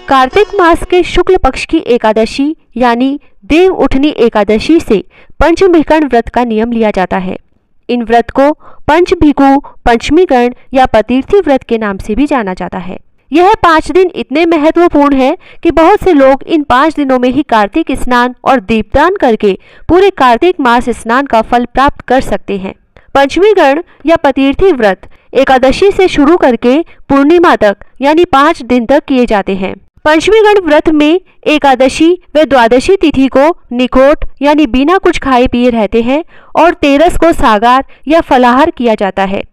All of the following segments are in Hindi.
कार्तिक मास के शुक्ल पक्ष की एकादशी यानी देव उठनी एकादशी से पंचभिकर्ण व्रत का नियम लिया जाता है। इन व्रत को पंचभिकु, पंचमीकर्ण या पतीर्थी व्रत के नाम से भी जाना जाता है। यह 5 दिन इतने महत्वपूर्ण है कि बहुत से लोग इन 5 दिनों में ही कार्तिक स्नान और दीपदान करके पूरे कार्तिक मास स्नान का फल प्राप्त कर सकते हैं। पंचमीकर्ण या पतीर्थी व्रत एकादशी से शुरू करके पूर्णिमा तक यानी 5 दिन तक किए जाते हैं। पंचमीकर्ण व्रत में एकादशी व द्वादशी तिथि को निखोट यानी बिना कुछ खाए पिए रहते हैं और 13 को सागार या फलाहार किया जाता है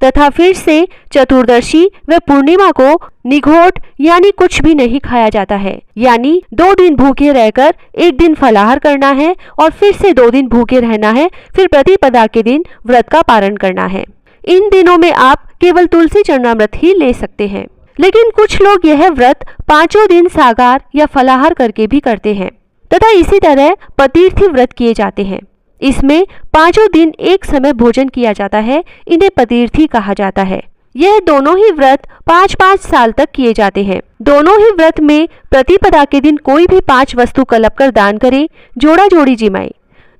तथा फिर से चतुर्दशी व पूर्णिमा को निघोट यानी कुछ भी नहीं खाया जाता है, यानी 2 दिन भूखे रहकर 1 दिन फलाहार करना है और फिर से 2 दिन भूखे रहना है, फिर प्रतिपदा के दिन व्रत का पारण करना है। इन दिनों में आप केवल तुलसी चरणामृत ही ले सकते हैं, लेकिन कुछ लोग यह व्रत 5 दिन सागार या फलाहार करके भी करते हैं तथा इसी तरह पतीर्थी व्रत किए जाते हैं। इसमें 5 दिन एक समय भोजन किया जाता है, इन्हें पतीर्थी कहा जाता है। यह दोनों ही व्रत 5-5 साल तक किए जाते हैं। दोनों ही व्रत में प्रतिपदा के दिन कोई भी 5 वस्तु कलप कर दान करे, जोड़ा जोड़ी जिमाए।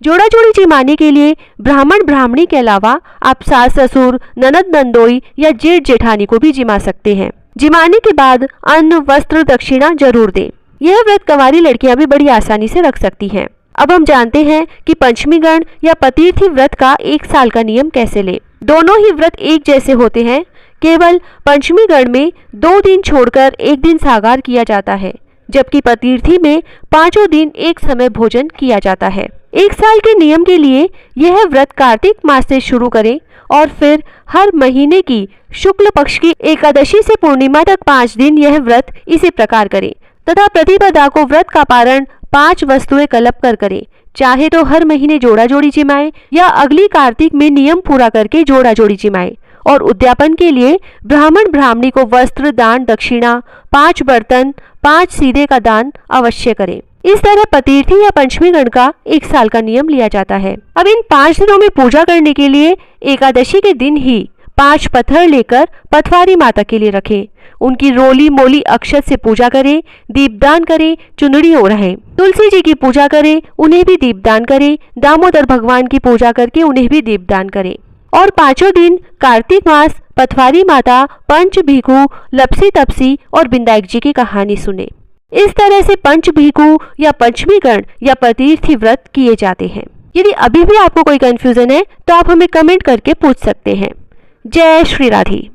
जोड़ा जोड़ी जिमाने के लिए ब्राह्मण ब्राह्मणी के अलावा आप सास ससुर, ननद नंदोई या जेठ जेठानी को भी जिमा सकते हैं। जिमाने के बाद अन्न वस्त्र दक्षिणा जरूर दें। यह व्रत कंवारी लड़कियां भी बड़ी आसानी से रख सकती हैं। अब हम जानते हैं कि पंचमीकर्ण या पतीर्थी व्रत का 1 साल का नियम कैसे लें। दोनों ही व्रत एक जैसे होते हैं, केवल पंचमीकर्ण में 2 दिन छोड़कर 1 दिन सागार किया जाता है, जबकि पतीर्थी में 5 दिन एक समय भोजन किया जाता है। 1 साल के नियम के लिए यह व्रत कार्तिक मास से शुरू करें और फिर हर महीने की शुक्ल पक्ष की एकादशी से पूर्णिमा तक 5 दिन यह व्रत इसी प्रकार करें तथा प्रतिपदा को व्रत का पारण 5 वस्तुएं कलप कर करें। चाहे तो हर महीने जोड़ा जोड़ी जिमाए या अगली कार्तिक में नियम पूरा करके जोड़ा जोड़ी जिमाए। और उद्यापन के लिए ब्राह्मण ब्राह्मणी को वस्त्र दान दक्षिणा, 5 बर्तन, 5 सीधे का दान अवश्य करें। इस तरह पतीर्थी या पंचमीकर्ण का 1 साल का नियम लिया जाता है। अब इन 5 दिनों में पूजा करने के लिए एकादशी के दिन ही 5 पत्थर लेकर पथवारी माता के लिए रखें। उनकी रोली मोली अक्षत से पूजा करें, दीपदान करें, चुनरी ओढ़ाएं। तुलसी जी की पूजा करें, उन्हें भी दीपदान करें। दामोदर भगवान की पूजा करके उन्हें भी दीपदान करें। और 5 दिन कार्तिक मास पथवारी माता, पंचभिकु, लपसी तपसी और बिंदायक जी की कहानी सुने। इस तरह से पंचभिकु या पंचमीकर्ण या पतीर्थी व्रत किए जाते हैं। यदि अभी भी आपको कोई कंफ्यूजन है तो आप हमें कमेंट करके पूछ सकते हैं। जय श्री राधे।